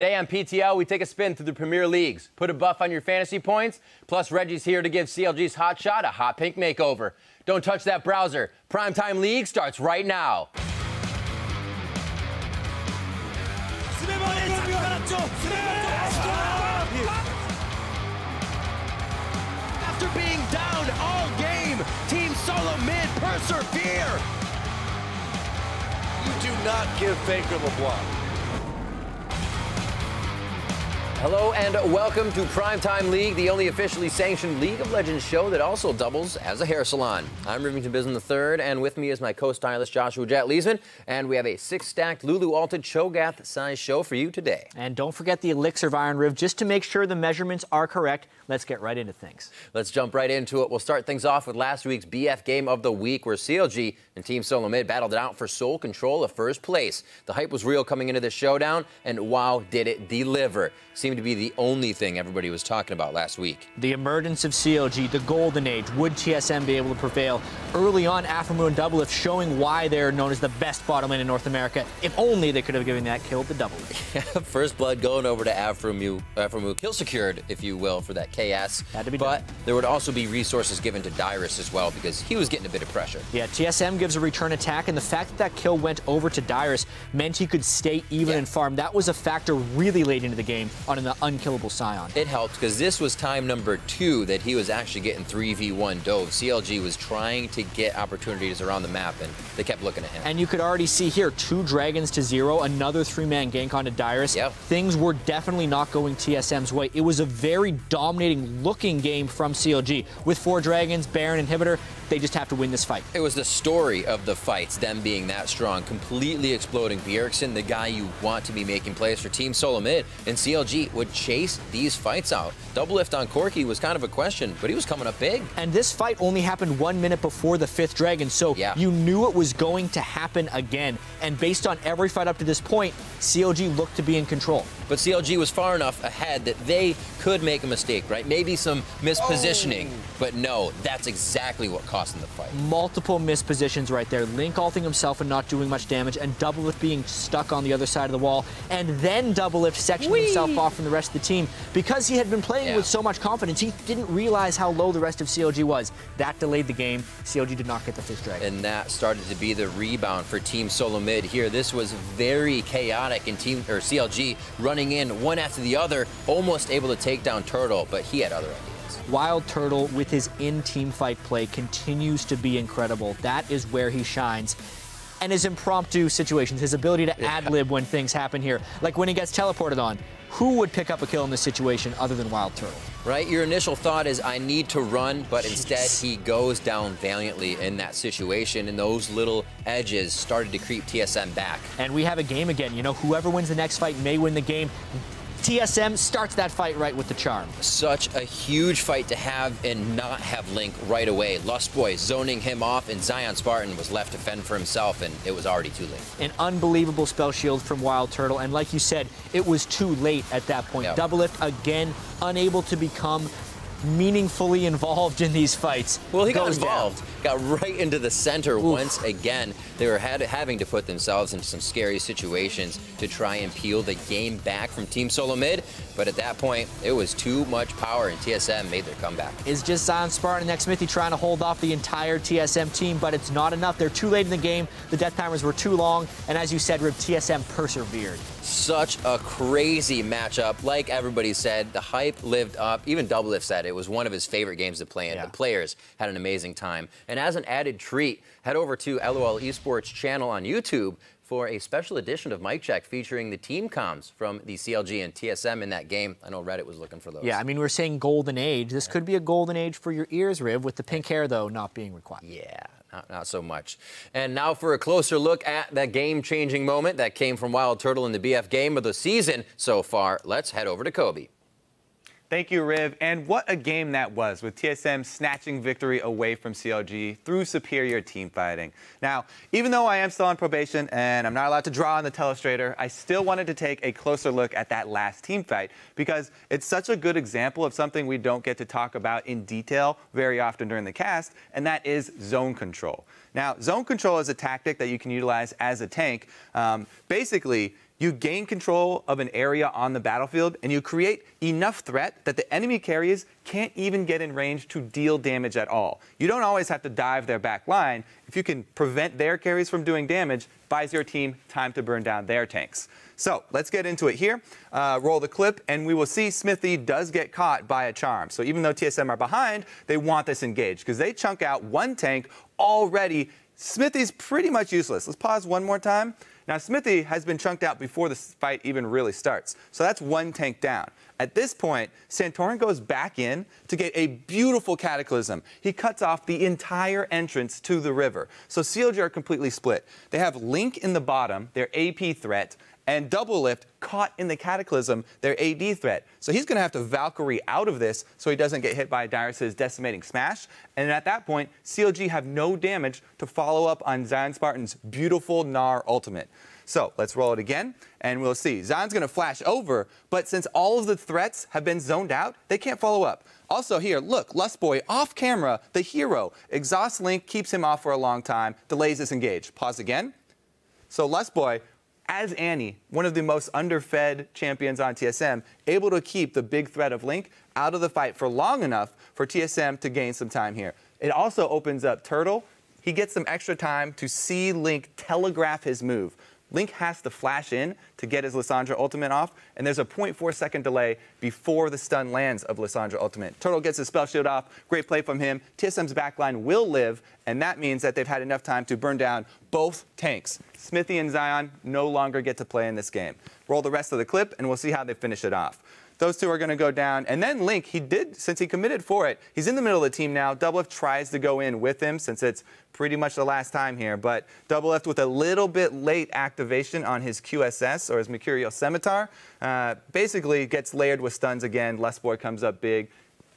Today on PTL, we take a spin through the Premier Leagues, put a buff on your fantasy points, plus Reggie's here to give CLG's Hot Shot a hot pink makeover. Don't touch that browser. Primetime League starts right now. After being down all game, Team Solo Mid persevere. You do not give Faker LeBlanc. Hello and welcome to Primetime League, the only officially sanctioned League of Legends show that also doubles as a hair salon. I'm Rivington Bism III, and with me is my co-stylist Joshua Jet Leesman, and we have a 6-stacked Lulu Alted Cho'Gath size show for you today. And don't forget the Elixir of Iron Riv, just to make sure the measurements are correct. Let's get right into things. Let's jump right into it. We'll start things off with last week's BF Game of the Week, where CLG and Team Solo Mid battled it out for sole control of first place. The hype was real coming into this showdown, and wow, did it deliver. Seemed to be the only thing everybody was talking about last week. The emergence of CLG, the golden age. Would TSM be able to prevail? Early on, Aphromoo and Doublelift showing why they're known as the best bottom lane in North America. If only they could have given that kill to Doublelift. First blood going over to Aphromoo. Aphromoo kill secured, if you will, for that KS. Had to be but done. There would also be resources given to Dyrus as well, because he was getting a bit of pressure. Yeah, TSM gives a return attack, and the fact that that kill went over to Dyrus meant he could stay even and farm. That was a factor really late into the game on an unkillable Scion. It helped because this was time number 2 that he was actually getting 3v1 dove. CLG was trying to get opportunities around the map, and they kept looking at him. And you could already see here, 2 dragons to 0, another 3-man gank onto Dyrus. Yep. Things were definitely not going TSM's way. It was a very dominating looking game from CLG. With 4 dragons, Baron, Inhibitor, they just have to win this fight. It was the story of the fights, them being that strong, completely exploding. Bjergsen, the guy you want to be making plays for Team Solo Mid, and CLG would chase these fights out. Doublelift on Corki was kind of a question, but he was coming up big. And this fight only happened 1 minute before the 5th dragon, so you knew it was going to happen again. And based on every fight up to this point, CLG looked to be in control. But CLG was far enough ahead that they could make a mistake, right? Maybe some mispositioning, but no, that's exactly what cost them the fight. Multiple mispositions right there. Link ulting himself and not doing much damage, and Doublelift being stuck on the other side of the wall, and then Doublelift sectioning himself off from the rest of the team. Because he had been playing with so much confidence, he didn't realize how low the rest of CLG was. That delayed the game. CLG did not get the 5th dragon. And that started to be the rebound for Team Solo Mid here. This was very chaotic, and CLG running in one after the other, almost able to take down Turtle, but he had other ideas. Wild Turtle, with his in-team fight play, continues to be incredible. That is where he shines. And his impromptu situations, his ability to ad-lib when things happen here. Like when he gets teleported on. Who would pick up a kill in this situation other than Wild Turtle? Right, your initial thought is, I need to run, but instead he goes down valiantly in that situation, and those little edges started to creep TSM back. And we have a game again. You know, whoever wins the next fight may win the game. TSM starts that fight right with the charm. Such a huge fight to have and not have Link right away. Lustboy zoning him off, and Zion Spartan was left to fend for himself, and it was already too late. An unbelievable spell shield from Wild Turtle, and like you said, it was too late at that point. Doublelift, again, unable to become meaningfully involved in these fights. Well, he got involved, got right into the center once again. They were having to put themselves into some scary situations to try and peel the game back from Team Solo Mid, but at that point, it was too much power, and TSM made their comeback. It's just Zion Spartan and Smithy trying to hold off the entire TSM team, but it's not enough. They're too late in the game. The death timers were too long, and as you said, Rib, TSM persevered. Such a crazy matchup. Like everybody said, the hype lived up. Even Doublelift said it was one of his favorite games to play in. The players had an amazing time. And as an added treat, head over to LOL Esports channel on YouTube for a special edition of Mic Check featuring the team comms from the CLG and TSM in that game. I know Reddit was looking for those. Yeah, I mean, we're saying golden age. This could be a golden age for your ears, Riv, with the pink hair, though, not being required. Yeah. Not so much. And now for a closer look at that game-changing moment that came from Wild Turtle in the BF game of the season so far. Let's head over to Kobe. Thank you, Riv. And what a game that was, with TSM snatching victory away from CLG through superior team fighting. Now, even though I am still on probation and I'm not allowed to draw on the telestrator, I still wanted to take a closer look at that last team fight because it's such a good example of something we don't get to talk about in detail very often during the cast, and that is zone control. Now, zone control is a tactic that you can utilize as a tank. Basically, You gain control of an area on the battlefield, and you create enough threat that the enemy carriers can't even get in range to deal damage at all. You don't always have to dive their back line. If you can prevent their carries from doing damage, buys your team time to burn down their tanks. So let's get into it here. Roll the clip, and we will see Smithy does get caught by a charm. So even though TSM are behind, they want this engaged because they chunk out one tank already. Smithy's pretty much useless. Let's pause one more time. Now, Smithy has been chunked out before the fight even really starts. So that's one tank down. At this point, Santorin goes back in to get a beautiful Cataclysm. He cuts off the entire entrance to the river. So CLG are completely split. They have Link in the bottom, their AP threat, and Doublelift caught in the Cataclysm, their AD threat. So he's going to have to Valkyrie out of this so he doesn't get hit by Dyrus' decimating smash. And at that point, CLG have no damage to follow up on Zion Spartan's beautiful Gnar ultimate. So let's roll it again, and we'll see. Zion's going to flash over, but since all of the threats have been zoned out, they can't follow up. Also here, look, Lustboy off camera, the hero. Exhaust Link keeps him off for a long time, delays this engage. Pause again. So Lustboy, as Annie, one of the most underfed champions on TSM, able to keep the big threat of Link out of the fight for long enough for TSM to gain some time here. It also opens up Turtle. He gets some extra time to see Link telegraph his move. Link has to flash in to get his Lissandra ultimate off, and there's a 0.4-second delay before the stun lands of Lissandra ultimate. Turtle gets his spell shield off. Great play from him. TSM's backline will live, and that means that they've had enough time to burn down both tanks. Smithy and Zion no longer get to play in this game. Roll the rest of the clip, and we'll see how they finish it off. Those two are going to go down. And then Link, he did, since he committed for it, he's in the middle of the team now. Doublelift tries to go in with him since it's pretty much the last time here. But Doublelift with a little bit late activation on his QSS, or his Mercurial Scimitar, basically gets layered with stuns again. Lustboy comes up big,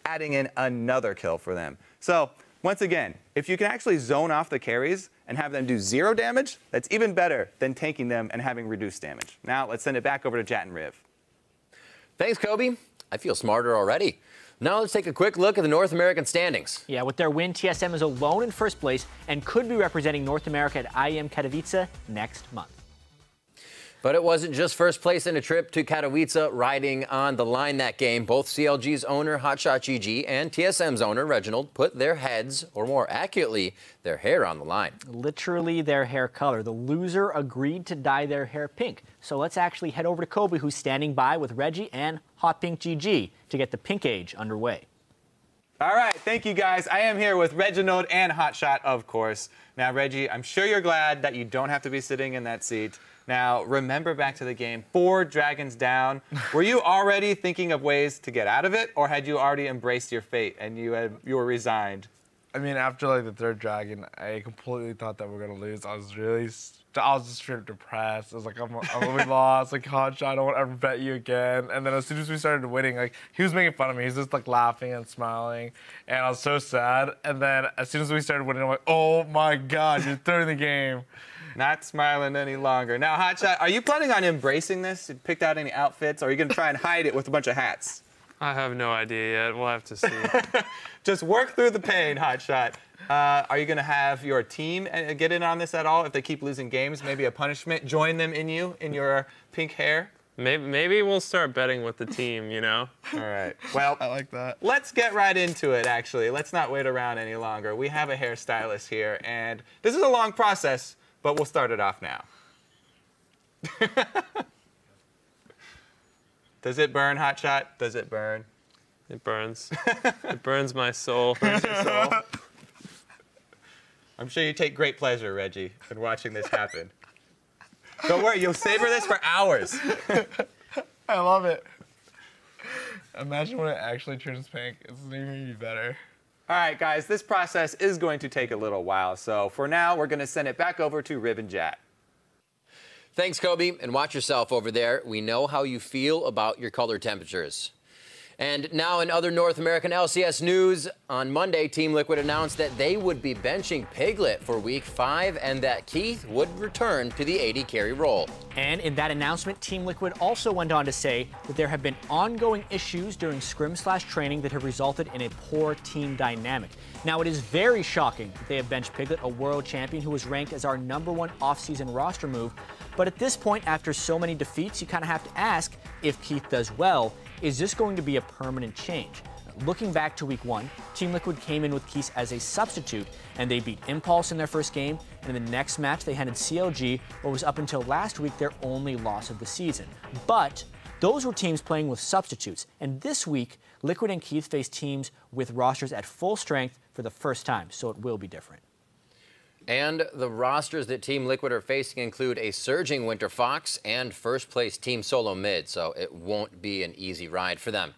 adding in another kill for them. So once again, if you can actually zone off the carries and have them do 0 damage, that's even better than tanking them and having reduced damage. Now let's send it back over to Jat and Riv. Thanks, Kobe. I feel smarter already. Now let's take a quick look at the North American standings. Yeah, with their win, TSM is alone in first place and could be representing North America at IEM Katowice next month. But it wasn't just first place in a trip to Katowice riding on the line that game. Both CLG's owner, HotShotGG, and TSM's owner, Reginald, put their heads, or more accurately, their hair on the line. Literally their hair color. The loser agreed to dye their hair pink. So let's actually head over to Kobe, who's standing by with Reggie and HotPinkGG to get the pink age underway. All right, thank you guys. I am here with Reginald and Hotshot, of course. Now, Reggie, I'm sure you're glad that you don't have to be sitting in that seat. Now, remember back to the game, 4 dragons down. Were you already thinking of ways to get out of it, or had you already embraced your fate and you were resigned? I mean, after like the 3rd dragon, I completely thought that we were gonna lose. I was just straight depressed. I was like, we lost. Like, Hotshot, I don't want to ever bet you again. And then as soon as we started winning, like, he was making fun of me. He was just like laughing and smiling, and I was so sad. And then as soon as we started winning, I'm like, oh my God, you're 3rd in the game. Not smiling any longer. Now, Hotshot, are you planning on embracing this? You picked out any outfits, or are you going to try and hide it with a bunch of hats? I have no idea yet. We'll have to see. Just work through the pain, Hotshot. Are you going to have your team get in on this at all? If they keep losing games, maybe a punishment? Join them in your pink hair? Maybe we'll start betting with the team, you know? All right. Well, I like that. Let's get right into it, actually. Let's not wait around any longer. We have a hairstylist here, and this is a long process, but we'll start it off now. Does it burn, Hotshot? Does it burn? It burns. It burns my soul. Burns your soul? I'm sure you take great pleasure, Reggie, in watching this happen. Don't worry, you'll savor this for hours. I love it. Imagine when it actually turns pink. It's even going to be better. All right, guys, this process is going to take a little while. So for now, we're going to send it back over to Riv and Jat. Thanks, Kobe, and watch yourself over there. We know how you feel about your color temperatures. And now in other North American LCS news, on Monday, Team Liquid announced that they would be benching Piglet for Week 5 and that Keith would return to the AD carry role. And in that announcement, Team Liquid also went on to say that there have been ongoing issues during scrim/training that have resulted in a poor team dynamic. Now, it is very shocking that they have benched Piglet, a world champion who was ranked as our #1 off-season roster move. But at this point, after so many defeats, you kind of have to ask if Keith does well, is this going to be a permanent change? Looking back to week 1, Team Liquid came in with Keith as a substitute, and they beat Impulse in their first game, and in the next match they handed CLG what was up until last week their only loss of the season. But those were teams playing with substitutes, and this week, Liquid and Keith face teams with rosters at full strength for the first time, so it will be different. And the rosters that Team Liquid are facing include a surging Winter Fox and first-place Team Solo Mid, so it won't be an easy ride for them.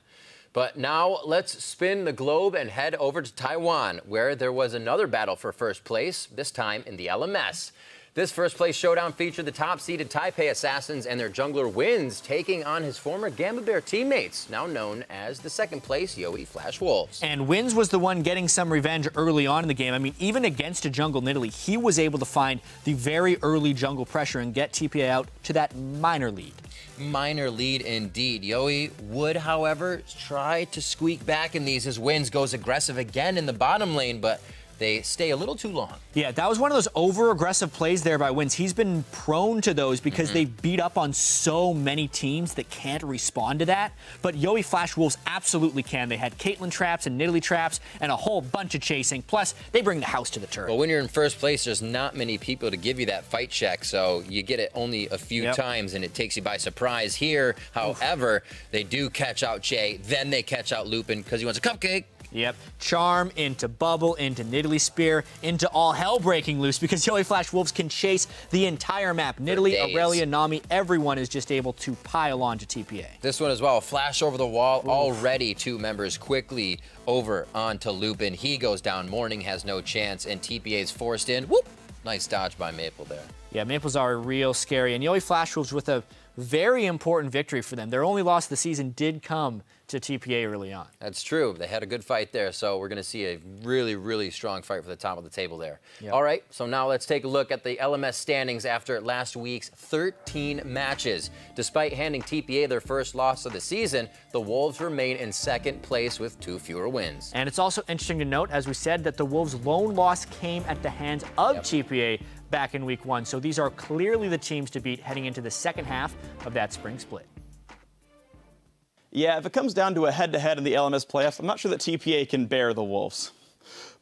But now let's spin the globe and head over to Taiwan, where there was another battle for first place, this time in the LMS. This first-place showdown featured the top-seeded Taipei Assassins and their jungler Wins taking on his former Gamba Bear teammates, now known as the second-place Yowie Flash Wolves. And Wins was the one getting some revenge early on in the game. I mean, even against a jungle Nidalee, he was able to find the very early jungle pressure and get TPA out to that minor lead. Minor lead indeed. Yowie would, however, try to squeak back in these as Wins goes aggressive again in the bottom lane, but they stay a little too long. Yeah, that was one of those over-aggressive plays there by Wins. He's been prone to those because they beat up on so many teams that can't respond to that. But Yowie Flash Wolves absolutely can. They had Caitlyn traps and Nidalee traps and a whole bunch of chasing. Plus, they bring the house to the turret. But when you're in first place, there's not many people to give you that fight check, so you get it only a few times, and it takes you by surprise here. However, they do catch out Jay, then they catch out Lupin because he wants a cupcake. Yep. Charm into Bubble, into Nidalee Spear, into all hell breaking loose because Yowie Flash Wolves can chase the entire map. Nidalee, Aurelia, Nami, everyone is just able to pile on to TPA. This one as well. Flash over the wall. Already 2 members quickly over onto Lupin. He goes down. Morning has no chance, and TPA is forced in. Whoop! Nice dodge by Maple there. Yeah, Maples are real scary. And Yowie Flash Wolves with a very important victory for them. Their only loss of the season did come to TPA early on. That's true. They had a good fight there, so we're going to see a really, really strong fight for the top of the table there. Yep. All right, so now let's take a look at the LMS standings after last week's 13 matches. Despite handing TPA their first loss of the season, the Wolves remain in second place with 2 fewer wins. And it's also interesting to note, as we said, that the Wolves' lone loss came at the hands of TPA back in week 1. So these are clearly the teams to beat heading into the second half of that spring split. Yeah, if it comes down to a head-to-head in the LMS playoffs, I'm not sure that TPA can bear the Wolves.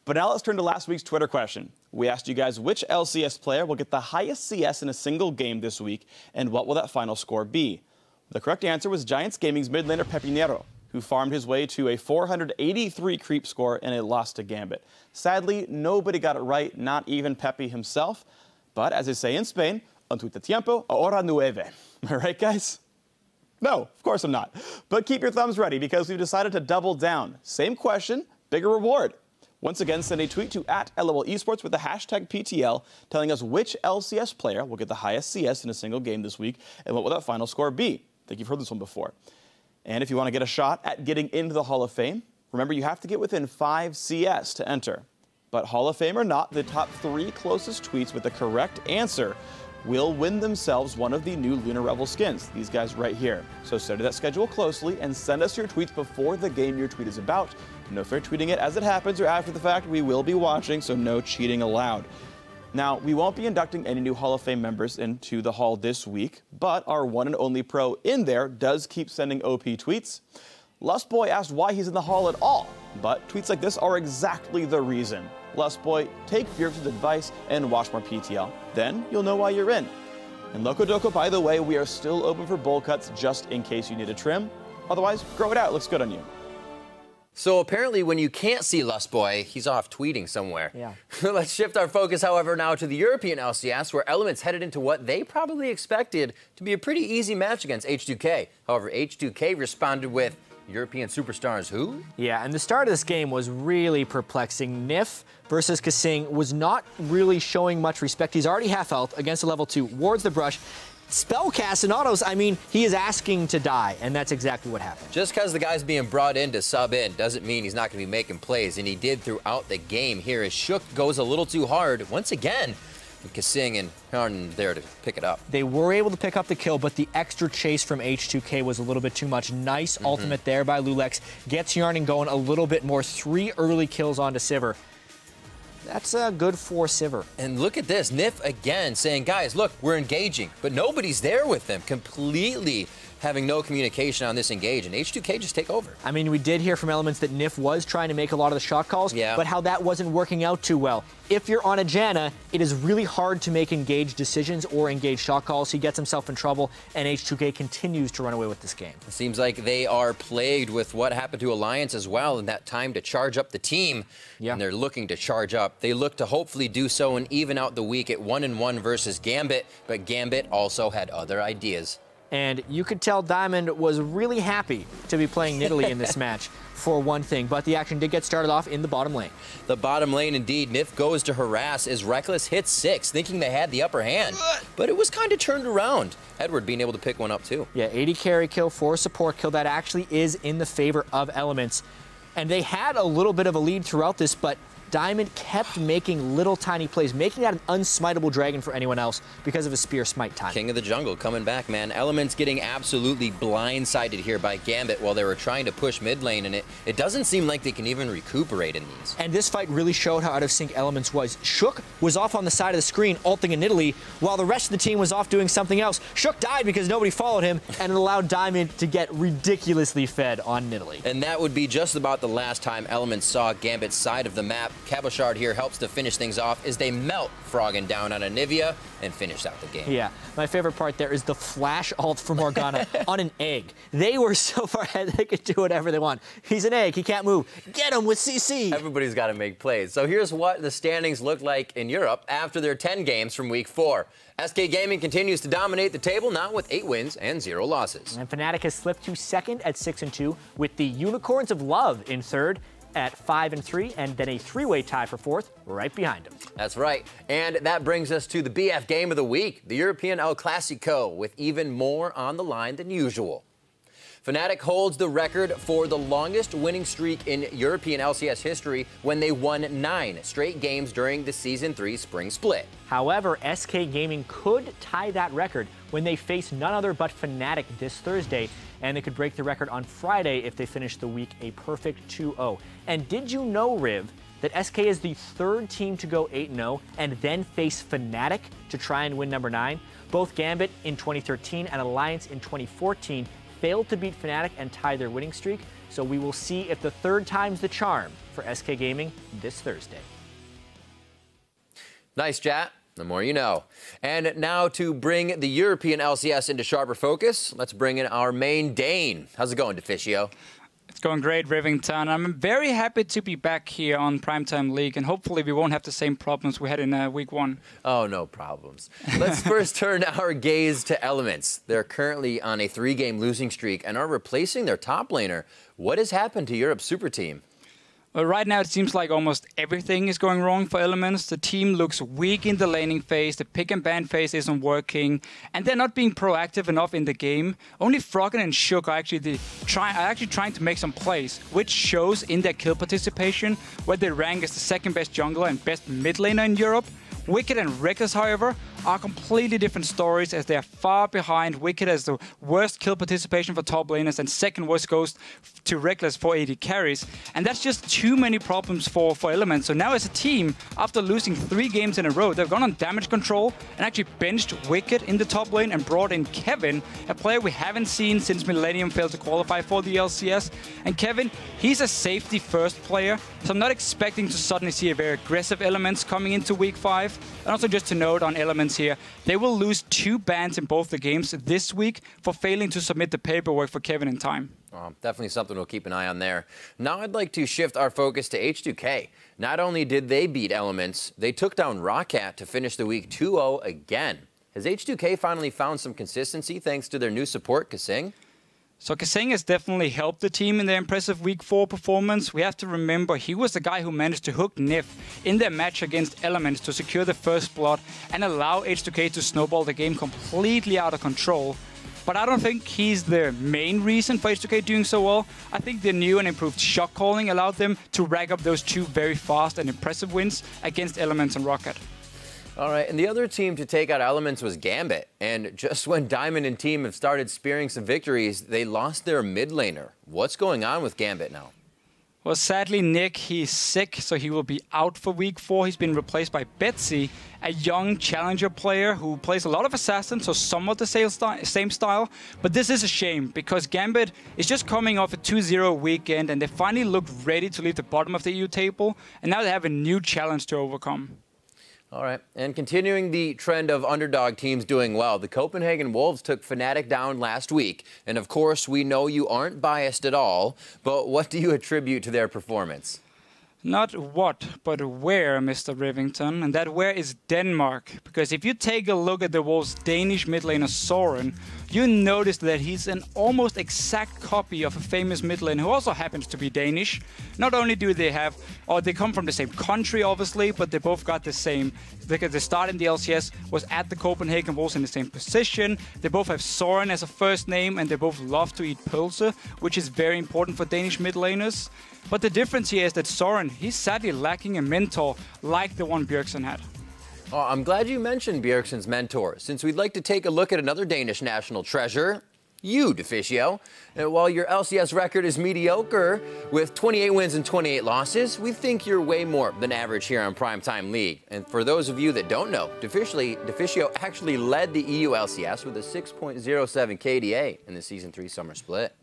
But now let's turn to last week's Twitter question. We asked you guys which LCS player will get the highest CS in a single game this week, and what will that final score be? The correct answer was Giants Gaming's mid laner Pepinero, who farmed his way to a 483 creep score and a loss to Gambit. Sadly, nobody got it right, not even Pepe himself. But as they say in Spain, en tu tiempo, ahora nueve. Am I right, guys? No, of course I'm not. But keep your thumbs ready because we've decided to double down. Same question, bigger reward. Once again, send a tweet to @LOLesports with the hashtag PTL telling us which LCS player will get the highest CS in a single game this week and what will that final score be. I think you've heard this one before. And if you want to get a shot at getting into the Hall of Fame, remember you have to get within 5 CS to enter. But Hall of Fame or not, the top 3 closest tweets with the correct answer will win themselves one of the new Lunar Revel skins, these guys right here. So study that schedule closely and send us your tweets before the game your tweet is about. No fair tweeting it as it happens or after the fact. We will be watching, so no cheating allowed. Now, we won't be inducting any new Hall of Fame members into the Hall this week, but our one and only pro in there does keep sending OP tweets. Lustboy asked why he's in the Hall at all, but tweets like this are exactly the reason. Lustboy, take Fierce's advice and watch more PTL. Then you'll know why you're in. And Loco Doco, by the way, we are still open for bowl cuts just in case you need a trim. Otherwise, grow it out. It looks good on you. So apparently when you can't see Lustboy, he's off tweeting somewhere. Yeah. Let's shift our focus, however, now to the European LCS, where Elements headed into what they probably expected to be a pretty easy match against H2K. However, H2K responded with European superstars who? Yeah, and the start of this game was really perplexing. Nif versus Kasing was not really showing much respect. He's already half health against a level 2, wards the brush. Spellcast and autos, I mean, he is asking to die, and that's exactly what happened. Just because the guy's being brought in to sub in doesn't mean he's not going to be making plays, and he did throughout the game here as Shook goes a little too hard once again. Kasing and Harden there to pick it up. They were able to pick up the kill, but the extra chase from H2K was a little bit too much. Nice ultimate there by Lulex. Gets Yarning going a little bit more. 3 early kills onto Sivir. That's a good 4 Sivir. And look at this, Nif again saying, guys, look, we're engaging, but nobody's there with them, completely having no communication on this engage, and H2K just take over. I mean, we did hear from Elements that Nif was trying to make a lot of the shot calls, but how that wasn't working out too well. If you're on a Janna, it is really hard to make engaged decisions or engaged shot calls. He gets himself in trouble, and H2K continues to run away with this game. It seems like they are plagued with what happened to Alliance as well, and that time to charge up the team, and they're looking to charge up. They look to hopefully do so and even out the week at 1-1 versus Gambit, but Gambit also had other ideas. And you could tell Diamond was really happy to be playing Nidalee in this match, for one thing. But the action did get started off in the bottom lane. The bottom lane, indeed. Nif goes to harass as Reckless hits 6, thinking they had the upper hand. But it was kind of turned around. Edward being able to pick one up, too. Yeah, 80 carry kill, 4 support kill. That actually is in the favor of Elements. And they had a little bit of a lead throughout this, but Diamond kept making little tiny plays, making that an unsmiteable dragon for anyone else because of his spear smite time. King of the jungle coming back, man. Elements getting absolutely blindsided here by Gambit while they were trying to push mid lane, and it doesn't seem like they can even recuperate in these. And this fight really showed how out of sync Elements was. Shook was off on the side of the screen, ulting a Nidalee, while the rest of the team was off doing something else. Shook died because nobody followed him, and it allowed Diamond to get ridiculously fed on Nidalee. And that would be just about the last time Elements saw Gambit's side of the map. Cabochard here helps to finish things off as they melt Froggen down on Anivia and finish out the game. Yeah, my favorite part there is the flash ult for Morgana on an egg. They were so far ahead they could do whatever they want. He's an egg, he can't move. Get him with CC. Everybody's got to make plays. So here's what the standings look like in Europe after their 10 games from week 4. SK Gaming continues to dominate the table, now with 8 wins and 0 losses. And Fnatic has slipped to second at 6-2, with the Unicorns of Love in third at 5-3, and then a 3-way tie for 4th right behind him. That's right. And that brings us to the BF game of the week, the European El Clasico, with even more on the line than usual. Fnatic holds the record for the longest winning streak in European LCS history when they won 9 straight games during the Season 3 spring split. However, SK Gaming could tie that record when they face none other but Fnatic this Thursday, and they could break the record on Friday if they finish the week a perfect 2-0. And did you know, Riv, that SK is the 3rd team to go 8-0 and then face Fnatic to try and win number 9? Both Gambit in 2013 and Alliance in 2014 failed to beat Fnatic and tie their winning streak, so we will see if the 3rd time's the charm for SK Gaming this Thursday. Nice chat. The more you know. And now to bring the European LCS into sharper focus, let's bring in our main Dane. How's it going, Deficio? It's going great, Rivington. I'm very happy to be back here on Primetime League, and hopefully we won't have the same problems we had in week 1. Oh, no problems. Let's first turn our gaze to Elements. They're currently on a 3-game losing streak and are replacing their top laner. What has happened to Europe's super team? Well, right now it seems like almost everything is going wrong for Elements. The team looks weak in the laning phase, the pick and ban phase isn't working, and they're not being proactive enough in the game. Only Froggen and Shook are actually trying to make some plays, which shows in their kill participation, where they rank as the 2nd best jungler and best mid laner in Europe. Wicked and Reckless, however, are completely different stories, as they are far behind. Wicked has the worst kill participation for top laners, and 2nd worst goes to Reckless for 80 carries. And that's just too many problems for Elements. So now as a team, after losing 3 games in a row, they've gone on damage control and actually benched Wicked in the top lane and brought in Kevin, a player we haven't seen since Millennium failed to qualify for the LCS. And Kevin, he's a safety first player, so I'm not expecting to suddenly see a very aggressive Elements coming into week 5. And also just to note on Elements here, they will lose 2 bans in both the games this week for failing to submit the paperwork for Kevin in time. Definitely something we'll keep an eye on there. Now I'd like to shift our focus to H2K. Not only did they beat Elements, they took down Roccat to finish the week 2-0 again. Has H2K finally found some consistency thanks to their new support, Kasing? So Kasing has definitely helped the team in their impressive Week 4 performance. We have to remember he was the guy who managed to hook Nif in their match against Elements to secure the first blood and allow H2K to snowball the game completely out of control. But I don't think he's the main reason for H2K doing so well. I think the new and improved shot calling allowed them to rack up those 2 very fast and impressive wins against Elements and Roccat. All right, and the other team to take out Elements was Gambit. And just when Diamond and team have started spearing some victories, they lost their mid laner. What's going on with Gambit now? Well, sadly, Nick, he's sick, so he will be out for week 4. He's been replaced by Betsy, a young challenger player who plays a lot of Assassins, so somewhat the same style. But this is a shame, because Gambit is just coming off a 2-0 weekend, and they finally looked ready to leave the bottom of the EU table, and now they have a new challenge to overcome. All right, and continuing the trend of underdog teams doing well, the Copenhagen Wolves took Fnatic down last week. And of course, we know you aren't biased at all, but what do you attribute to their performance? Not what, but where, Mr. Rivington. And that where is Denmark. Because if you take a look at the Wolves' Danish mid laner Soren, you notice that he's an almost exact copy of a famous mid laner who also happens to be Danish. Not only do they have, or they come from the same country, obviously, but they both got the same, because the start in the LCS was at the Copenhagen Wolves in the same position. They both have Soren as a first name, and they both love to eat pølse, which is very important for Danish mid laners. But the difference here is that Soren, he's sadly lacking a mentor like the one Bjergsen had. Oh, I'm glad you mentioned Bjergsen's mentor, since we'd like to take a look at another Danish national treasure, you, Deficio. While your LCS record is mediocre, with 28 wins and 28 losses, we think you're way more than average here on Primetime League. And for those of you that don't know, Deficio actually led the EU LCS with a 6.07 KDA in the Season 3 summer split.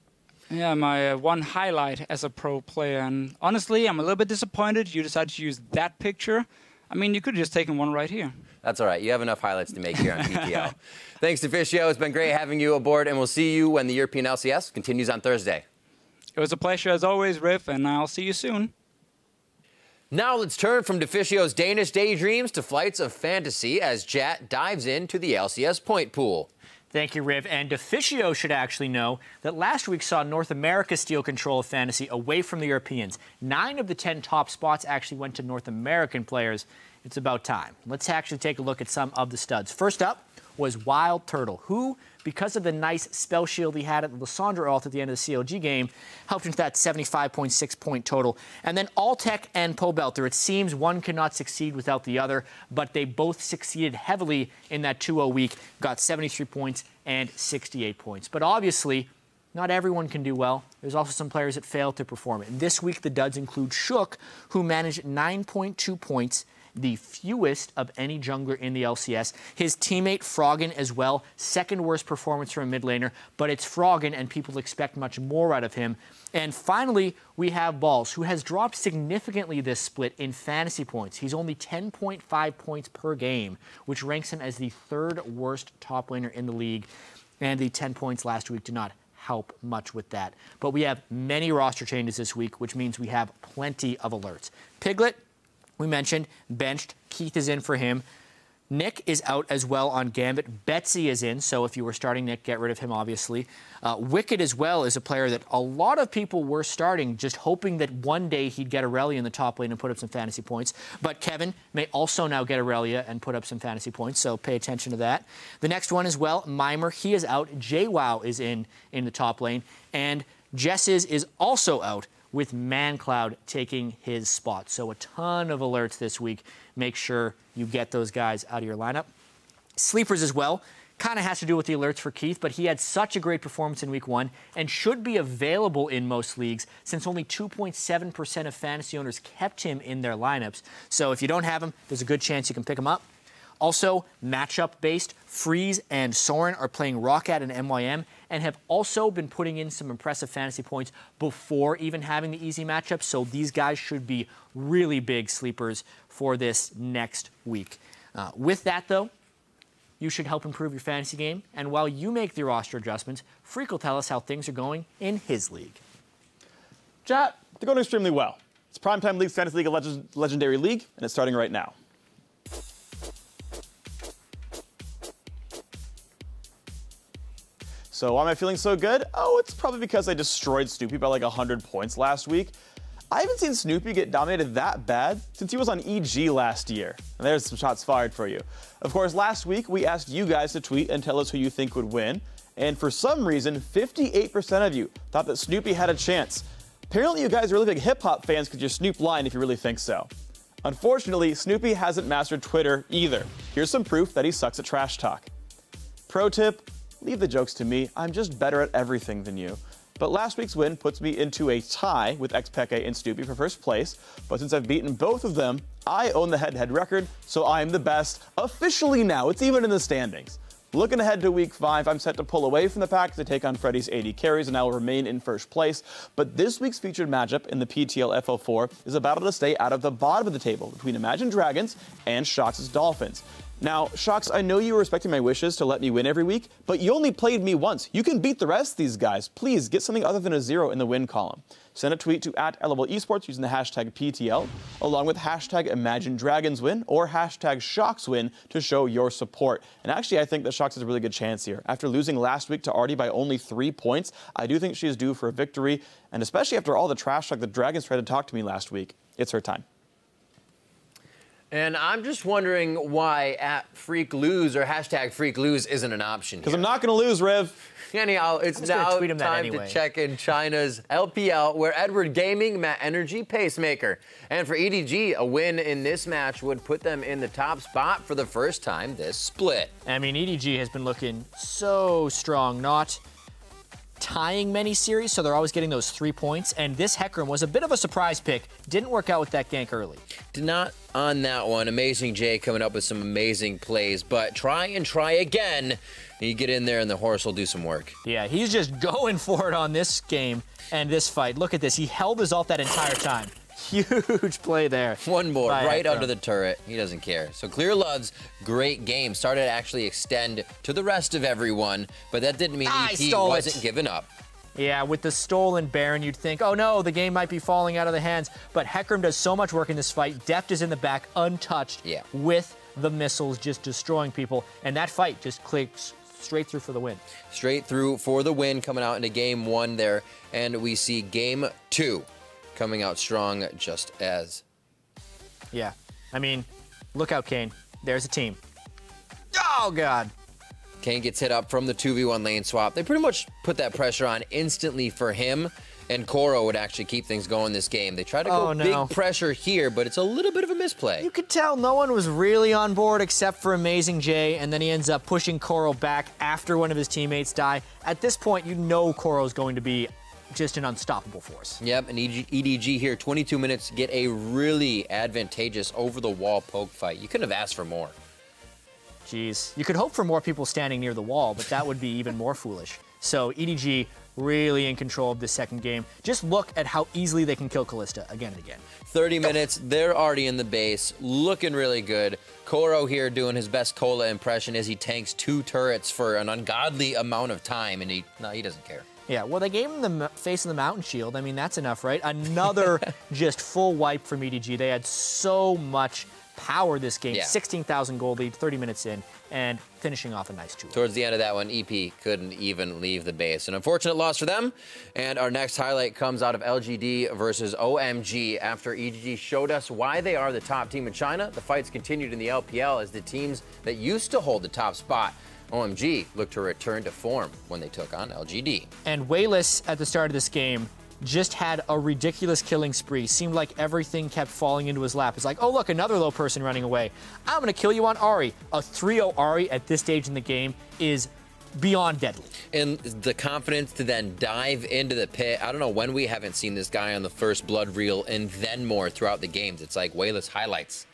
Yeah, my one highlight as a pro player. And honestly, I'm a little bit disappointed you decided to use that picture. I mean, you could have just taken one right here. That's all right. You have enough highlights to make here on PTL. Thanks, Deficio. It's been great having you aboard, and we'll see you when the European LCS continues on Thursday. It was a pleasure as always, Riff, and I'll see you soon. Now let's turn from Deficio's Danish daydreams to flights of fantasy as Jat dives into the LCS point pool. Thank you, Riv. And Deficio should actually know that last week saw North America steal control of fantasy away from the Europeans. 9 of the 10 top spots actually went to North American players. It's about time. Let's actually take a look at some of the studs. First up was Wild Turtle, who, because of the nice spell shield he had at the Lissandra ult at the end of the CLG game, helped him to that 75.6 point total. And then Alltech and Pobelter. It seems one cannot succeed without the other, but they both succeeded heavily in that 2-0 week, got 73 points and 68 points. But obviously, not everyone can do well. There's also some players that fail to perform. And this week, the duds include Shook, who managed 9.2 points, the fewest of any jungler in the LCS. His teammate Froggen as well, second worst performance from a mid laner, but it's Froggen and people expect much more out of him. And finally, we have Balls, who has dropped significantly this split in fantasy points. He's only 10.5 points per game, which ranks him as the 3rd worst top laner in the league. And the 10 points last week did not help much with that. But we have many roster changes this week, which means we have plenty of alerts. Piglet, we mentioned, benched. Keith is in for him. Nick is out as well on Gambit. Betsy is in, so if you were starting Nick, get rid of him, obviously. Wicked as well is a player that a lot of people were starting, just hoping that one day he'd get Aurelia in the top lane and put up some fantasy points. But Kevin may also now get Aurelia and put up some fantasy points, so pay attention to that. The next one as well, Mimer, he is out. JWoww is in the top lane. And Jess's is also out, with ManCloud taking his spot. So a ton of alerts this week. Make sure you get those guys out of your lineup. Sleepers as well. Kind of has to do with the alerts for Keith, but he had such a great performance in week 1 and should be available in most leagues since only 2.7% of fantasy owners kept him in their lineups. So if you don't have him, there's a good chance you can pick him up. Also, matchup-based, Freeze and Soren are playing Roccat and MYM and have also been putting in some impressive fantasy points before even having the easy matchup. So these guys should be really big sleepers for this next week. With that, though, you should help improve your fantasy game. And while you make the roster adjustments, Freak will tell us how things are going in his league. Chat, they're going extremely well. It's Primetime League's Fantasy League, a legendary league, and it's starting right now. So why am I feeling so good? Oh, it's probably because I destroyed Snoopy by like 100 points last week. I haven't seen Snoopy get dominated that bad since he was on EG last year. And there's some shots fired for you. Of course, last week we asked you guys to tweet and tell us who you think would win. And for some reason, 58% of you thought that Snoopy had a chance. Apparently you guys are really big hip-hop fans because you're Snoop Lion if you really think so. Unfortunately, Snoopy hasn't mastered Twitter either. Here's some proof that he sucks at trash talk. Pro tip, leave the jokes to me. I'm just better at everything than you. but last week's win puts me into a tie with Xpeke and Stoopy for first place. But since I've beaten both of them, I own the head-to-head record, so I'm the best officially now. It's even in the standings. Looking ahead to week 5, I'm set to pull away from the pack to take on Freddy's 80 carries, and I will remain in first place. But this week's featured matchup in the PTL FO4 is a battle to stay out of the bottom of the table between Imagine Dragons and Shox' Dolphins. Now, Shox, I know you were respecting my wishes to let me win every week, but you only played me once. You can beat the rest of these guys. Please get something other than a 0 in the win column. Send a tweet to @LOLesports using the hashtag PTL, along with hashtag ImagineDragonsWin or hashtag ShoxWin to show your support. And actually, I think that Shox has a really good chance here. After losing last week to Artie by only 3 points, I do think she is due for a victory. And especially after all the trash talk the Dragons tried to talk to me last week, it's her time. And I'm just wondering why @FreakLose or hashtag FreakLose isn't an option. Because I'm not going to lose, Rev. Anyhow, it's now time to check in China's LPL, where Edward Gaming met Energy Pacemaker. And for EDG, a win in this match would put them in the top spot for the first time this split. I mean, EDG has been looking so strong, not tying many series, so they're always getting those 3 points. And this Hecarim was a bit of a surprise pick. Didn't work out with that gank early. Did not on that one. Amazing Jay coming up with some amazing plays, but try and try again. You get in there and the horse will do some work. Yeah, he's just going for it on this game and this fight. Look at this. He held his ult that entire time. Huge play there. One more, right under the turret. He doesn't care. So Clear Love's great game started to actually extend to the rest of everyone, but that didn't mean EP wasn't giving up. Yeah, with the stolen Baron, you'd think, oh no, the game might be falling out of the hands. But Hecarim does so much work in this fight. Deft is in the back, untouched, with the missiles just destroying people. And that fight just clicks straight through for the win. Straight through for the win, coming out into game 1 there. And we see game 2 coming out strong just as. Yeah, I mean, look out, Kane. There's a team. Oh, God. Kane gets hit up from the 2v1 lane swap. They pretty much put that pressure on instantly for him, and Koro would actually keep things going this game. They try to go big pressure here, but it's a little bit of a misplay. You could tell no one was really on board except for Amazing Jay, and then he ends up pushing Koro back after one of his teammates die. At this point, you know Koro's going to be just an unstoppable force. Yep, and EDG here, 22 minutes, get a really advantageous over-the-wall poke fight. You couldn't have asked for more. Jeez. You could hope for more people standing near the wall, but that would be even more foolish. So EDG really in control of this second game. Just look at how easily they can kill Callista again and again. 30 minutes, they're already in the base, looking really good. Koro here doing his best Cola impression as he tanks 2 turrets for an ungodly amount of time, and he doesn't care. Yeah, well, they gave him the face of the mountain shield. I mean, that's enough, right? Another just full wipe from EDG. They had so much power this game. 16,000 gold lead, 30 minutes in, and finishing off a nice 2. Towards the end of that one, EP couldn't even leave the base. An unfortunate loss for them. And our next highlight comes out of LGD versus OMG. After EDG showed us why they are the top team in China, the fights continued in the LPL as the teams that used to hold the top spot, OMG, looked to return to form when they took on LGD. And Wayless, at the start of this game, just had a ridiculous killing spree. Seemed like everything kept falling into his lap. It's like, oh, look, another low person running away. I'm going to kill you on Ahri. A 3-0 Ahri at this stage in the game is beyond deadly. And the confidence to then dive into the pit. I don't know when we haven't seen this guy on the first blood reel and then more throughout the games. It's like Wayless highlights.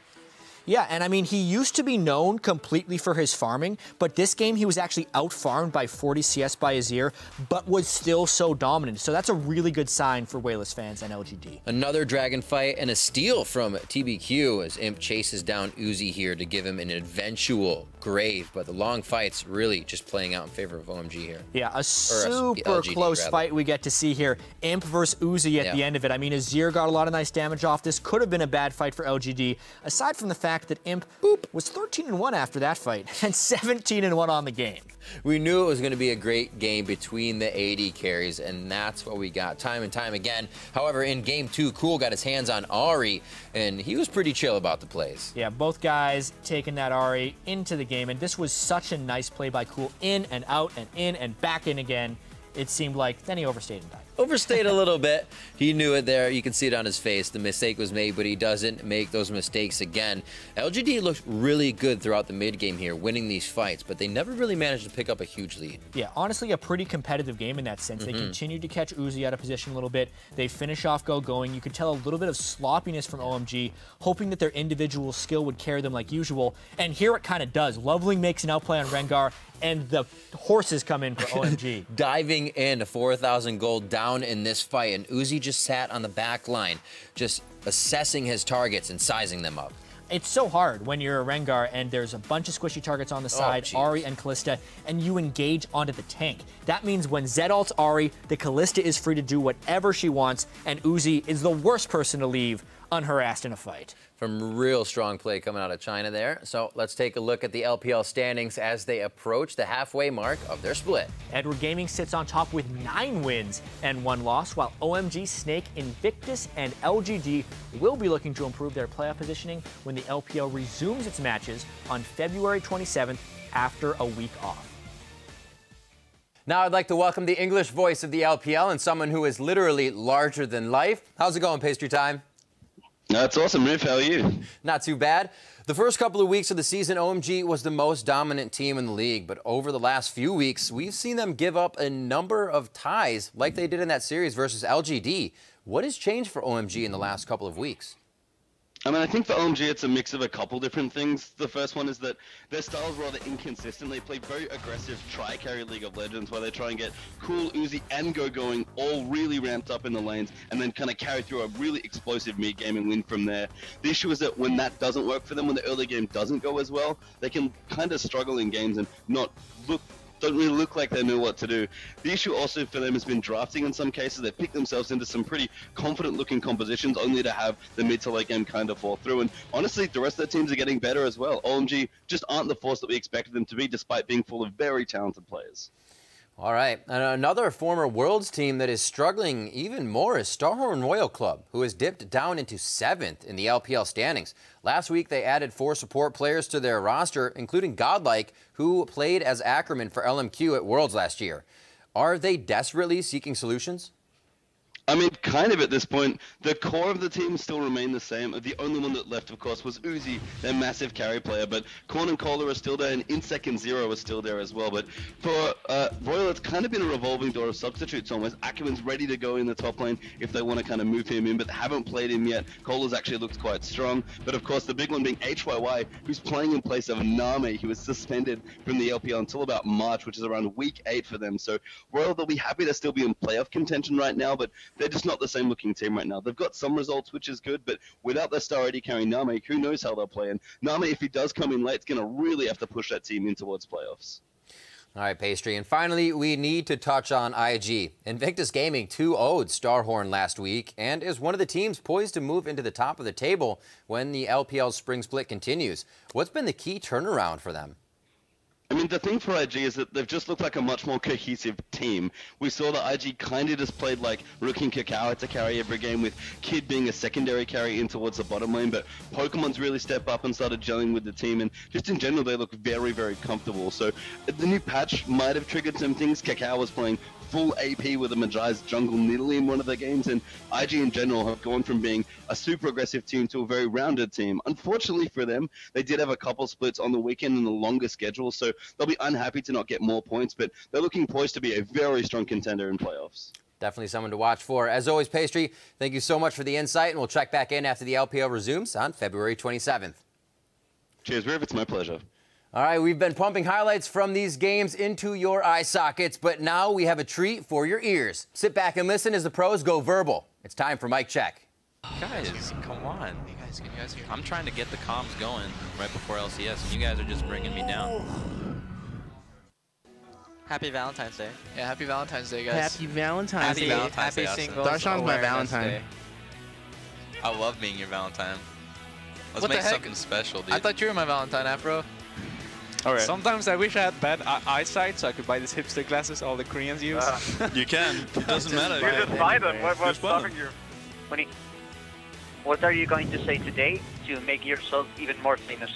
Yeah, and I mean, he used to be known completely for his farming, but this game he was actually out-farmed by 40 CS by Azir, but was still so dominant. So that's a really good sign for Wayless fans and LGD. Another dragon fight and a steal from TBQ as Imp chases down Uzi here to give him an eventual grave, but the long fight's really just playing out in favor of OMG here. Yeah, a super close fight we get to see here. Imp versus Uzi at the end of it. I mean, Azir got a lot of nice damage off this. Could have been a bad fight for LGD, aside from the fact that Imp was 13-1 after that fight and 17-1 on the game. We knew it was going to be a great game between the AD carries, and that's what we got time and time again. However, in game 2, Cool got his hands on Ahri, and he was pretty chill about the plays. Yeah, both guys taking that Ahri into the game, and this was such a nice play by Cool. In and out and in and back in again. It seemed like then he overstayed and died. overstayed a little bit. He knew it there. You can see it on his face. The mistake was made, but he doesn't make those mistakes again. LGD looked really good throughout the mid-game here, winning these fights, but they never really managed to pick up a huge lead. Yeah, honestly, a pretty competitive game in that sense. They continued to catch Uzi out of position a little bit. They finish off going. You could tell a little bit of sloppiness from OMG, hoping that their individual skill would carry them like usual. And here it kind of does. Loveling makes an outplay on Rengar, and the horses come in for OMG. Diving in, 4,000 gold down in this fight, and Uzi just sat on the back line, just assessing his targets and sizing them up. It's so hard when you're a Rengar and there's a bunch of squishy targets on the side, Ahri and Kalista, and you engage onto the tank. That means when Zed ults Ahri, the Kalista is free to do whatever she wants, and Uzi is the worst person to leave unharassed in a fight. From real strong play coming out of China there. So let's take a look at the LPL standings as they approach the halfway mark of their split. Edward Gaming sits on top with 9 wins and 1 loss, while OMG, Snake, Invictus, and LGD will be looking to improve their playoff positioning when the LPL resumes its matches on February 27th after a week off. Now I'd like to welcome the English voice of the LPL and someone who is literally larger than life. How's it going, Pastry Time? That's awesome, Riff. How are you? Not too bad. The first couple of weeks of the season, OMG was the most dominant team in the league, but over the last few weeks, we've seen them give up a number of ties like they did in that series versus LGD. What has changed for OMG in the last couple of weeks? I mean, I think for OMG, it's a mix of a couple different things. The first one is that their style is rather inconsistent. They play very aggressive tri-carry League of Legends where they try and get cool, Uzi, and going all really ramped up in the lanes and then kind of carry through a really explosive mid-game and win from there. The issue is that when that doesn't work for them, when the early game doesn't go as well, they can kind of struggle in games and don't really look like they know what to do. The issue also for them has been drafting in some cases. They've picked themselves into some pretty confident-looking compositions only to have the mid to late game kind of fall through. And honestly, the rest of their teams are getting better as well. OMG just aren't the force that we expected them to be, despite being full of very talented players. All right, and another former Worlds team that is struggling even more is Starhorn Royal Club, who has dipped down into 7th in the LPL standings. Last week, they added 4 support players to their roster, including Godlike, who played as Ackerman for LMQ at Worlds last year. Are they desperately seeking solutions? I mean, kind of at this point. The core of the team still remain the same. The only one that left, of course, was Uzi, their massive carry player. But Korn and Kohler are still there, and Insec and Zero are still there as well. But for Royal, it's kind of been a revolving door of substitutes almost. Ackerman's ready to go in the top lane if they want to kind of move him in, but they haven't played him yet. Kohler's actually looks quite strong. But, of course, the big one being HYY, who's playing in place of Name. He was suspended from the LPL until about March, which is around week 8 for them. So Royal, they'll be happy to still be in playoff contention right now, but they're just not the same looking team right now. They've got some results, which is good, but without their star AD carrying Name, who knows how they'll play. And Name, if he does come in late, it's going to really have to push that team in towards playoffs. All right, Pastry. And finally, we need to touch on IG. Invictus Gaming 2-0'd Starhorn last week and is one of the teams poised to move into the top of the table when the LPL spring split continues. What's been the key turnaround for them? I mean, the thing for IG is that they've just looked like a much more cohesive team. We saw that IG kind of just played like Rookie and Kakao had to carry every game, with Kid being a secondary carry in towards the bottom lane, but Pokemon's really stepped up and started gelling with the team, and just in general, they look very, very comfortable. So the new patch might have triggered some things. Kakao was playing full AP with a Majai's jungle Nidalee in one of the games, and IG in general have gone from being a super aggressive team to a very rounded team. Unfortunately for them, they did have a couple splits on the weekend and a longer schedule, so they'll be unhappy to not get more points, but they're looking poised to be a very strong contender in playoffs. Definitely someone to watch for. As always, Pastry, thank you so much for the insight, and we'll check back in after the LPL resumes on February 27th. Cheers, Riv. It's my pleasure. All right, we've been pumping highlights from these games into your eye sockets, but now we have a treat for your ears. Sit back and listen as the pros go verbal. It's time for Mic Check. Guys, come on. Hey guys, can you guys hear me? I'm trying to get the comms going right before LCS, and you guys are just bringing me down. Happy Valentine's Day. Yeah, happy Valentine's Day, guys. Happy Valentine's Day. Happy Singles Darshan's my Valentine. Day. I love being your Valentine. Let's what make the heck? something special, dude. I thought you were my Valentine, Afro. Right. Sometimes I wish I had bad eyesight so I could buy these hipster glasses all the Koreans use. You can. It doesn't matter. You just buy them. What's stopping you? What are you going to say today to make yourself even more famous?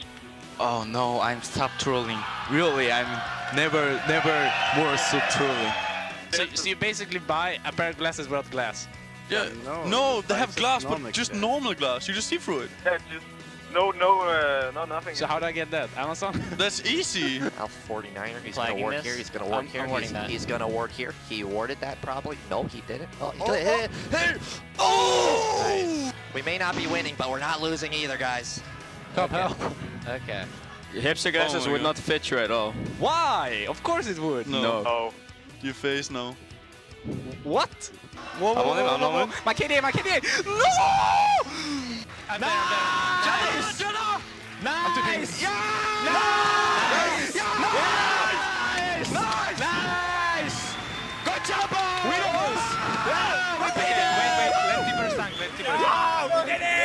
Oh no, I'm stop trolling. Really, I'm never more so trolling. So you basically buy a pair of glasses without glass. Yeah. No, they have glass, but just normal glass. You just see through it. Yeah, just nothing. So how do I get that? Amazon? That's easy. Al 49er, he's gonna work here. He's gonna work here. He's gonna work here. He awarded that probably. No, he didn't. Oh, he's gonna hit it. Hey! Oh! Nice. We may not be winning, but we're not losing either, guys. Come help. Okay. Your hipster glasses would not fit you at all. Why? Of course it would. No. Oh. Your face, no. What? Whoa, whoa, whoa. My KDA, my KDA! No! I'm there. Shut up! Nice! Yeah! Nice! Nice! Nice! Good job, boys! We lost! We beat it! Wait. Let's see first time. We did it!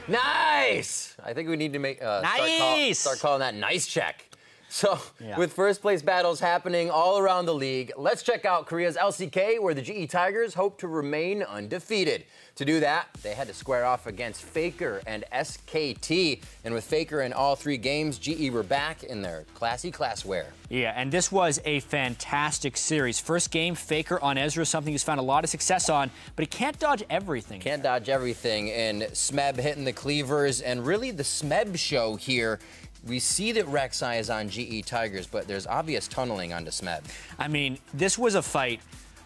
Nice! I think we need to make start calling that nice check. So, with first place battles happening all around the league, let's check out Korea's LCK, where the GE Tigers hope to remain undefeated. To do that, they had to square off against Faker and SKT. And with Faker in all 3 games, GE were back in their classy classwear. Yeah, and this was a fantastic series. First game, Faker on Ezra, something he's found a lot of success on, but he can't dodge everything. Can't dodge everything, and Smeb hitting the cleavers, and really the Smeb show here. We see that Rek'Sai is on GE Tigers, but there's obvious tunneling onto Smeb. I mean, this was a fight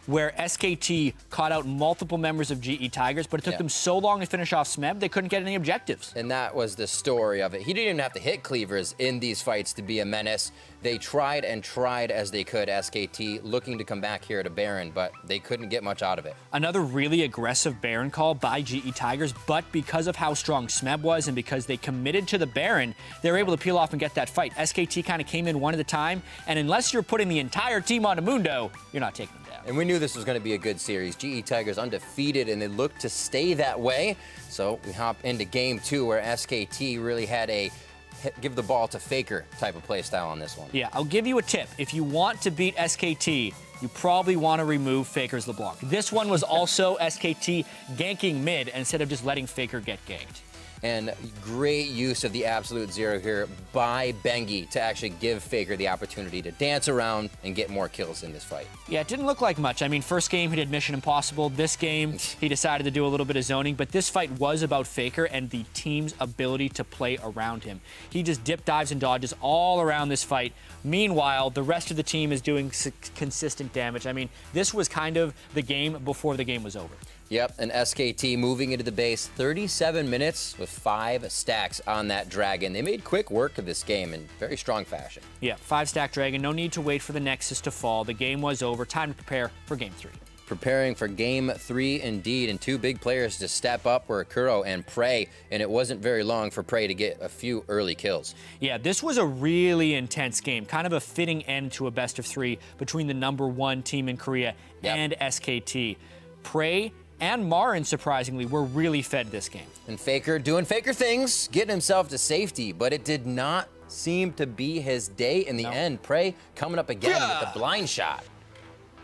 where SKT caught out multiple members of GE Tigers, but it took them so long to finish off Smeb, they couldn't get any objectives. And that was the story of it. He didn't even have to hit cleavers in these fights to be a menace. They tried and tried as they could, SKT, looking to come back here to Baron, but they couldn't get much out of it. Another really aggressive Baron call by GE Tigers, but because of how strong Smeb was and because they committed to the Baron, they were able to peel off and get that fight. SKT kind of came in one at a time, and unless you're putting the entire team on Mundo, you're not taking them down. And we knew this was going to be a good series. GE Tigers undefeated, and they looked to stay that way. So we hop into game 2, where SKT really had a give the ball to Faker type of play style on this one. Yeah, I'll give you a tip. If you want to beat SKT, you probably want to remove Faker's LeBlanc. This one was also SKT ganking mid instead of just letting Faker get ganked. And great use of the absolute zero here by Bengi to actually give Faker the opportunity to dance around and get more kills in this fight. Yeah, it didn't look like much. I mean, first game he did Mission Impossible. This game he decided to do a little bit of zoning, but this fight was about Faker and the team's ability to play around him. He just dip dives and dodges all around this fight. Meanwhile, the rest of the team is doing consistent damage. I mean, this was kind of the game before the game was over. Yep, and SKT moving into the base, 37 minutes with 5 stacks on that Dragon. They made quick work of this game in very strong fashion. Yeah, 5-stack Dragon, no need to wait for the Nexus to fall. The game was over, time to prepare for game 3. Preparing for game 3 indeed, and 2 big players to step up were Kuro and Prey, and it wasn't very long for Prey to get a few early kills. Yeah, this was a really intense game, kind of a fitting end to a best-of-3 between the #1 team in Korea and SKT. Prey and Marin, surprisingly, were really fed this game. And Faker doing Faker things, getting himself to safety, but it did not seem to be his day in the end. Prey coming up again with the blind shot.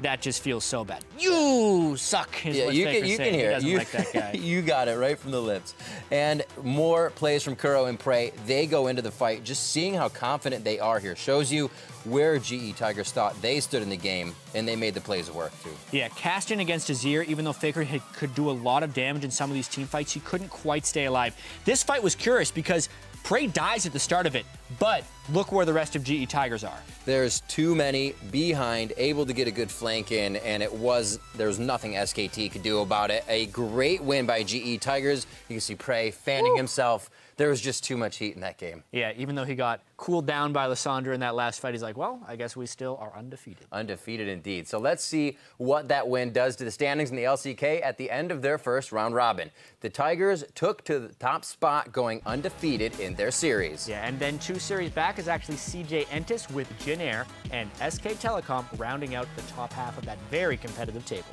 That just feels so bad. You suck, is what you Faker can said. hear He it. doesn't like that guy. You got it right from the lips. And more plays from Kuro and Prey. They go into the fight. Just seeing how confident they are here shows you where GE Tigers thought they stood in the game, and they made the plays work too. Yeah, cast in against Azir, even though Faker could do a lot of damage in some of these team fights, he couldn't quite stay alive. This fight was curious because Prey dies at the start of it, but look where the rest of GE Tigers are. There's too many behind, able to get a good flank in, and there was nothing SKT could do about it. A great win by GE Tigers. You can see Prey fanning himself. There was just too much heat in that game. Yeah, even though he got cooled down by Lissandra in that last fight, he's like, well, I guess we still are undefeated. Undefeated indeed. So let's see what that win does to the standings in the LCK at the end of their first round robin. The Tigers took to the top spot, going undefeated in their series. Yeah, and then 2 series back is actually CJ Entis with JinAir and SK Telecom rounding out the top half of that very competitive table.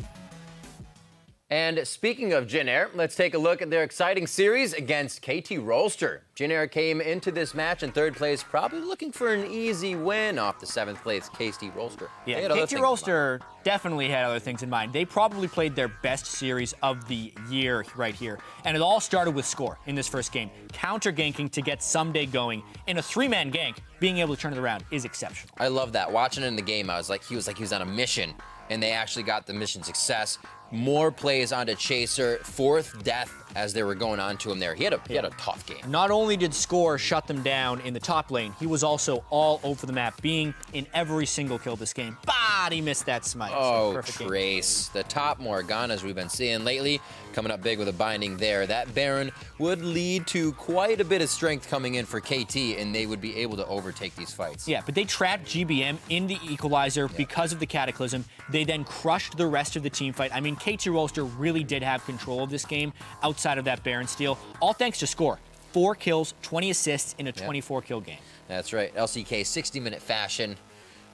And speaking of JinAir, let's take a look at their exciting series against KT Rolster. JinAir came into this match in 3rd place, probably looking for an easy win off the 7th place KT Rolster. Yeah, KT Rolster definitely had other things in mind. They probably played their best series of the year right here. And it all started with score in this first game. Counter ganking to get Someday going. In a 3-man gank, being able to turn it around is exceptional. I love that. Watching it in the game, I was like, he was on a mission, and they actually got the mission success. More plays onto Chaser, 4th death as they were going on to him there. He had a tough game. Not only did Score shut them down in the top lane, he was also all over the map, being in every single kill this game. But he missed that smite. Oh, Trace. The top Morganas we've been seeing lately, coming up big with a binding there. That Baron would lead to quite a bit of strength coming in for KT, and they would be able to overtake these fights. Yeah, but they trapped GBM in the equalizer because of the Cataclysm. They then crushed the rest of the team fight. I mean, KT Rolster really did have control of this game outside of that Baron steal, all thanks to Score. 4 kills, 20 assists in a 24-kill game. That's right. LCK 60-minute fashion.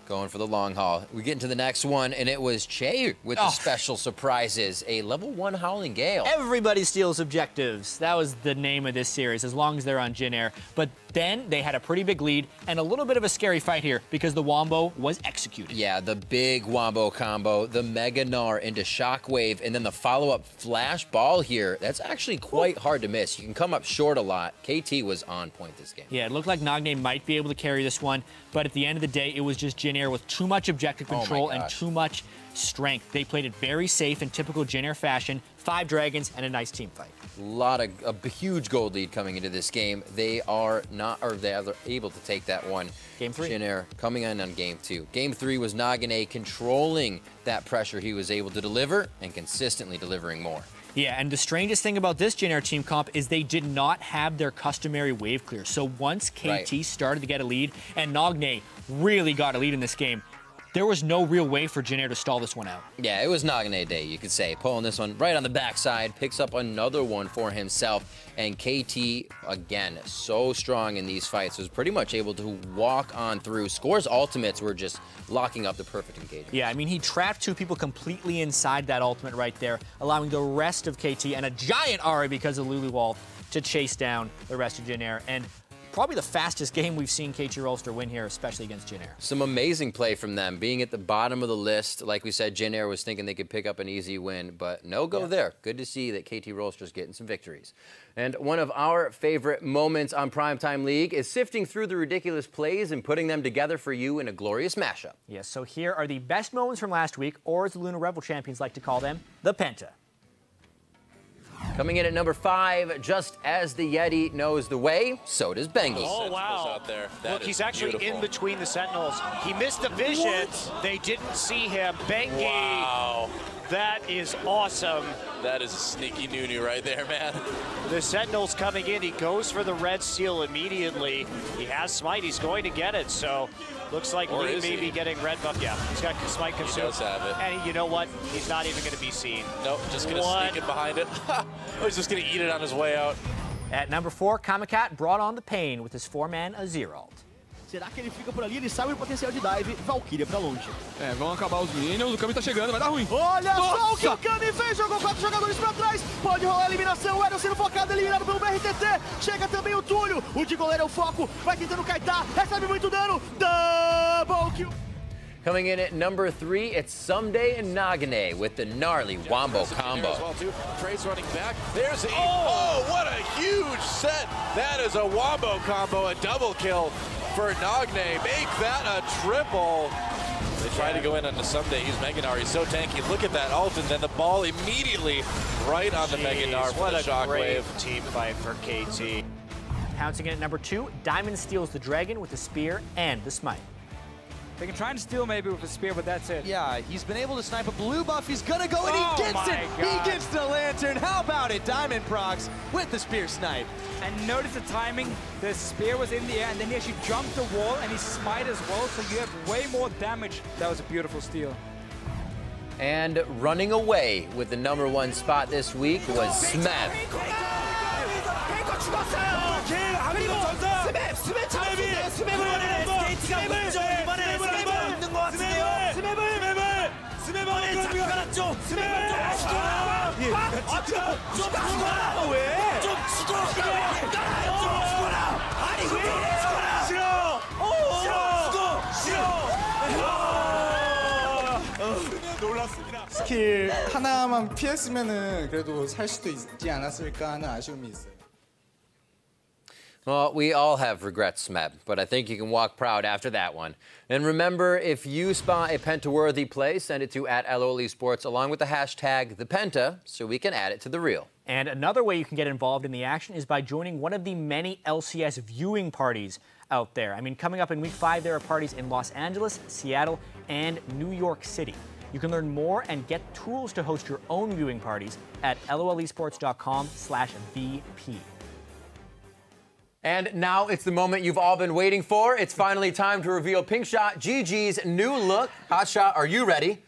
Going for the long haul. We get into the next one, and it was Che with the special surprises. A level 1 Howling Gale. Everybody steals objectives. That was the name of this series, as long as they're on JinAir. But then they had a pretty big lead and a little bit of a scary fight here because the Wombo was executed. Yeah, the big Wombo combo, the Mega Gnar into Shockwave, and then the follow-up Flash Ball here. That's actually quite hard to miss. You can come up short a lot. KT was on point this game. Yeah, it looked like Nagne might be able to carry this one, but at the end of the day, it was just JinAir with too much objective control and too much strength. They played it very safe in typical JinAir fashion. 5 dragons and a nice team fight. A huge gold lead coming into this game. They are able to take that one. Game 3. JinAir coming in on game 2. Game 3 was Nagne controlling that pressure he was able to deliver and consistently delivering more. Yeah, and the strangest thing about this JinAir team comp is they did not have their customary wave clear. So once KT started to get a lead and Nagne really got a lead in this game, there was no real way for JinAir to stall this one out. Yeah, it was Nagne Day, you could say. Pulling this one right on the backside, picks up another one for himself. And KT, again, so strong in these fights, was pretty much able to walk on through. Score's ultimates were just locking up the perfect engagement. Yeah, I mean, he trapped 2 people completely inside that ultimate right there, allowing the rest of KT and a giant Ahri because of Lulu Wall to chase down the rest of JinAir. And probably the fastest game we've seen KT Rolster win here, especially against JinAir. Some amazing play from them, being at the bottom of the list. Like we said, JinAir was thinking they could pick up an easy win, but no go there. Good to see that KT Rolster's getting some victories. And one of our favorite moments on Primetime League is sifting through the ridiculous plays and putting them together for you in a glorious mashup. Yes, so here are the best moments from last week, or as the Lunar Rebel champions like to call them, the Penta. Coming in at number 5, just as the Yeti knows the way, so does Bengi. Oh, wow. Out there. Look, he's actually beautiful. in between the Sentinels. He missed the vision. What? They didn't see him. Bengi. Wow. That is awesome. That is a sneaky Nunu right there, man. The Sentinel's coming in. He goes for the red seal immediately. He has smite. He's going to get it. So looks like Lee may be getting red buff. Yeah, he's got smite consumed. He does have it. And you know what? He's not even going to be seen. Nope, just going to sneak it behind it. Oh, he's just going to eat it on his way out. At number 4, Kamakat brought on the pain with his 4-man Aziralt. Será que ele fica por ali? Ele sabe o potencial de dive. Valkyria pra longe. É, vão acabar os minions. O Kami tá chegando, vai dar ruim. Olha só o que o Kami fez. Jogou 4 jogadores pra trás. Pode rolar a eliminação. O Eron sendo focado, eliminado pelo BRTT. Chega também o Túlio. O de goleiro é o foco. Vai tentando kaitar. Recebe muito dano. Double kill. Coming in at number 3, it's Someday and Nagne with the gnarly Wombo combo. Trace running back. There's a... Oh, what a huge set. That is a Wombo combo, a double kill for Nagne. Make that a triple. They try to go in on the Someday. Use Mega Gnar. He's so tanky. Look at that ult, and then the ball immediately right on the Mega Gnar for the Shockwave. What a great team fight for KT. Pouncing in at number 2, Diamond steals the Dragon with the Spear and the Smite. They can try and steal maybe with a spear, but that's it. Yeah, he's been able to snipe a blue buff. He's gonna go, and he gets it! God. He gets the Lantern. How about it? Diamond procs with the spear snipe. And notice the timing. The spear was in the air, and then he actually jumped the wall, and he smite as well, so you have way more damage. That was a beautiful steal. And running away with the number 1 spot this week was Smeb. 스킬 하나만 피했으면은 그래도 살 수도 있지 않았을까 하는 아쉬움이 있어요. Well, we all have regrets, Smeb, but I think you can walk proud after that one. And remember, if you spot a Penta-worthy play, send it to @LOLesports along with the hashtag #ThePenta so we can add it to the reel. And another way you can get involved in the action is by joining one of the many LCS viewing parties out there. I mean, coming up in Week 5, there are parties in Los Angeles, Seattle, and New York City. You can learn more and get tools to host your own viewing parties at lolesports.com/VP. And now it's the moment you've all been waiting for. It's finally time to reveal HotShotGG's new look. Hotshot, are you ready?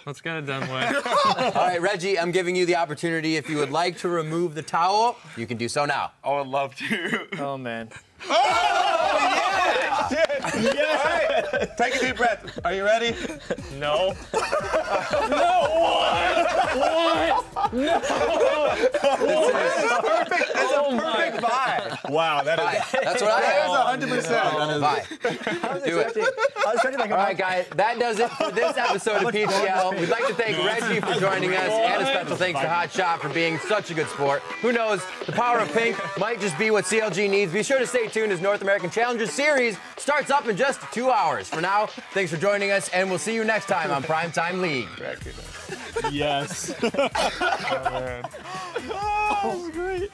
Let's get it done with. All right, Reggie, I'm giving you the opportunity. If you would like to remove the towel, you can do so now. I would love to. Oh, man. Oh, yeah! Yes! Right. Take a deep breath. Are you ready? No. No! What? No! This is perfect. It's a perfect vibe. Wow, that is. That's what I have. That is 100%. Vibe. Do it. All right, guys, that does it for this episode of PTL. We'd like to thank Reggie for joining us, and a special thanks to HotShot for being such a good sport. Who knows, the power of pink might just be what CLG needs. Be sure to stay tuned as North American Challengers Series starts up in just 2 hours. For now, thanks for joining us, and we'll see you next time on Primetime League. Yes. Oh, man. Oh, that was great.